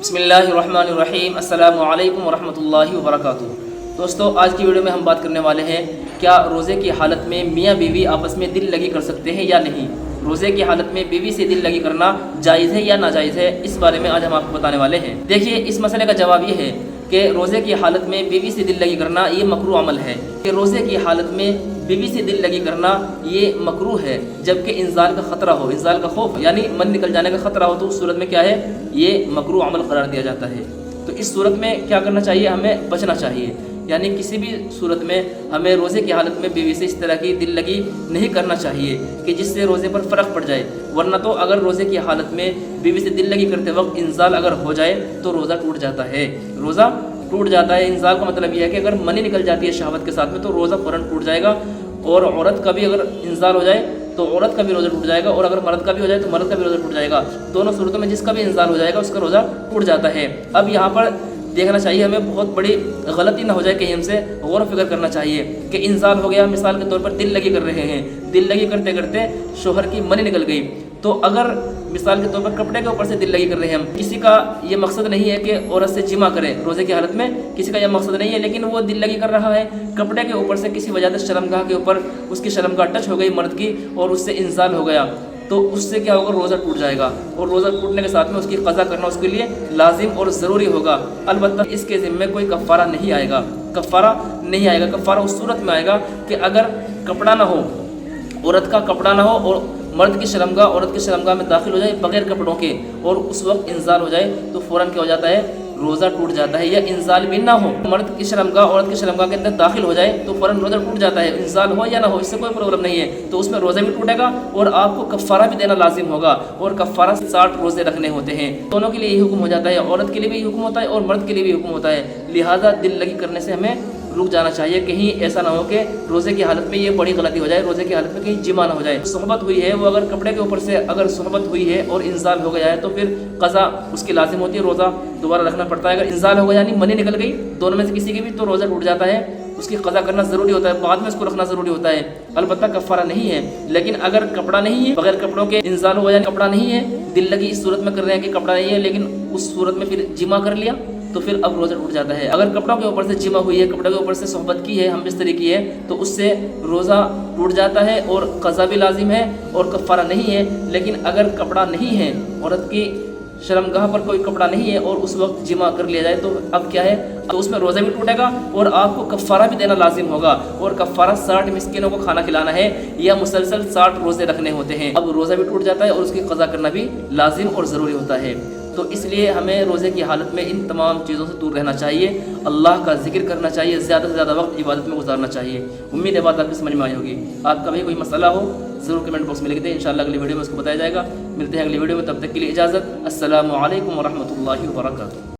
بسم اللہ الرحمن الرحیم۔ السلام علیکم ورحمۃ اللہ وبرکاتہ۔ دوستو، آج کی ویڈیو میں ہم بات کرنے والے ہیں کیا روزے کی حالت میں میاں بیوی آپس میں دل لگی کر سکتے ہیں یا نہیں۔ روزے کی حالت میں بیوی سے دل لگی کرنا جائز ہے یا ناجائز ہے، اس بارے میں آج ہم آپ کو بتانے والے ہیں۔ دیکھیے، اس مسئلے کا جواب یہ ہے کہ روزے کی حالت میں بیوی سے دل لگی کرنا یہ مکروہ عمل ہے، کہ روزے کی حالت میں بیوی سے دل لگی کرنا یہ مکروہ ہے جبکہ انزال کا خطرہ ہو، انزال کا خوف یعنی من نکل جانے کا خطرہ ہو، تو اس صورت میں کیا ہے، یہ مکروہ عمل قرار دیا جاتا ہے۔ تو اس صورت میں کیا کرنا چاہیے، ہمیں بچنا چاہیے، یعنی کسی بھی صورت میں ہمیں روزے کی حالت میں بیوی سے اس طرح کی دل لگی نہیں کرنا چاہیے کہ جس سے روزے پر فرق پڑ جائے، ورنہ تو اگر روزے کی حالت میں بیوی سے دل لگی کرتے وقت انزال اگر ہو جائے تو روزہ ٹوٹ جاتا ہے، روزہ ٹوٹ جاتا ہے۔ انزال کا مطلب یہ ہے کہ اگر منی نکل جاتی ہے شہوت کے ساتھ میں تو روزہ فوراً ٹوٹ جائے گا، اور عورت کا بھی اگر انزال ہو جائے تو عورت کا بھی روزہ ٹوٹ جائے گا، اور اگر مرد کا بھی ہو جائے تو مرد کا بھی روزہ ٹوٹ جائے گا۔ دونوں صورتوں میں جس کا بھی انزال ہو جائے گا اس کا روزہ ٹوٹ جاتا ہے۔ اب یہاں پر دیکھنا چاہیے، ہمیں بہت بڑی غلطی نہ ہو جائے، کہیں ہم سے غور و فکر کرنا چاہیے کہ انزال ہو گیا، مثال کے طور پر دل لگی کر رہے ہیں، دل لگی کرتے کرتے شوہر کی منی نکل گئی، تو اگر مثال کے طور پر کپڑے کے اوپر سے دل لگی کر رہے ہیں ہم، کسی کا یہ مقصد نہیں ہے کہ عورت سے جمع کرے روزے کی حالت میں، کسی کا یہ مقصد نہیں ہے، لیکن وہ دل لگی کر رہا ہے کپڑے کے اوپر سے، کسی وجہ سے شرمگاہ کے اوپر اس کی شرمگاہ ٹچ ہو گئی مرد کی اور اس سے انزال ہو گیا، تو اس سے کیا ہوگا، روزہ ٹوٹ جائے گا، اور روزہ ٹوٹنے کے ساتھ میں اس کی قضا کرنا اس کے لیے لازم اور ضروری ہوگا۔ البتہ اس کے ذمے کوئی کفارہ نہیں آئے گا، کفارہ نہیں آئے گا۔ کفارہ اس صورت میں آئے گا کہ اگر کپڑا نہ ہو، عورت کا کپڑا نہ ہو اور مرد کی شرمگاہ عورت کی شرمگاہ میں داخل ہو جائے بغیر کپڑوں کے، اور اس وقت انزال ہو جائے تو فوراً کیا ہو جاتا ہے، روزہ ٹوٹ جاتا ہے۔ یا انزال بھی نہ ہو، مرد کی شرمگاہ عورت کی شرمگاہ کے اندر داخل ہو جائے تو فوراً روزہ ٹوٹ جاتا ہے، انزال ہو یا نہ ہو اس سے کوئی پرابلم نہیں ہے، تو اس میں روزہ بھی ٹوٹے گا اور آپ کو کفارہ بھی دینا لازم ہوگا، اور کفارہ 60 روزے رکھنے ہوتے ہیں۔ دونوں کے لیے یہ حکم ہو جاتا ہے، عورت کے لیے بھی حکم ہوتا ہے اور مرد کے لیے بھی حکم ہوتا ہے، لہٰذا دل لگی کرنے سے ہمیں رک جانا چاہیے، کہیں ایسا نہ ہو کہ روزے کی حالت میں یہ بڑی غلطی ہو جائے، روزے کی حالت میں کہیں جمع نہ ہو جائے۔ صحبت ہوئی ہے وہ اگر کپڑے کے اوپر سے اگر صحبت ہوئی ہے اور انزال ہو گیا ہے تو پھر قضا اس کی لازم ہوتی ہے، روزہ دوبارہ رکھنا پڑتا ہے۔ اگر انزال ہو گیا یعنی منی نکل گئی دونوں میں سے کسی کی بھی تو روزہ ٹوٹ جاتا ہے، اس کی قضا کرنا ضروری ہوتا ہے، بعد میں اس کو رکھنا ضروری ہوتا ہے، البتہ کفارہ نہیں ہے۔ لیکن اگر کپڑا نہیں ہے، بغیر کپڑوں کے انزال ہو گیا، کپڑا نہیں ہے، دل لگی اس صورت میں کر رہے ہیں کہ کپڑا نہیں ہے، لیکن اس صورت میں پھر جمع کر لیا تو پھر اب روزہ ٹوٹ جاتا ہے۔ اگر کپڑوں کے اوپر سے جمع ہوئی ہے، کپڑوں کے اوپر سے صحبت کی ہے، ہم بستری کی ہے، تو اس سے روزہ ٹوٹ جاتا ہے اور قضا بھی لازم ہے اور کفارہ نہیں ہے۔ لیکن اگر کپڑا نہیں ہے، عورت کی شرمگاہ پر کوئی کپڑا نہیں ہے اور اس وقت جمع کر لیا جائے تو اب کیا ہے، تو اس میں روزہ بھی ٹوٹے گا اور آپ کو کفارہ بھی دینا لازم ہوگا، اور کفارہ 60 مسکینوں کو کھانا کھلانا ہے یا مسلسل 60 روزے رکھنے ہوتے ہیں۔ اب روزہ بھی ٹوٹ جاتا ہے اور اس کی قضا کرنا بھی لازم اور ضروری ہوتا ہے۔ تو اس لیے ہمیں روزے کی حالت میں ان تمام چیزوں سے دور رہنا چاہیے، اللہ کا ذکر کرنا چاہیے، زیادہ سے زیادہ وقت عبادت میں گزارنا چاہیے۔ امید ہے بات آپ کو سمجھ میں آئی ہوگی۔ آپ کا بھی کوئی مسئلہ ہو ضرور کمنٹ باکس میں لکھ دیں، انشاءاللہ اگلی ویڈیو میں اس کو بتایا جائے گا۔ ملتے ہیں اگلی ویڈیو میں، تب تک کے لیے اجازت، السلام علیکم ورحمۃ اللہ وبرکاتہ۔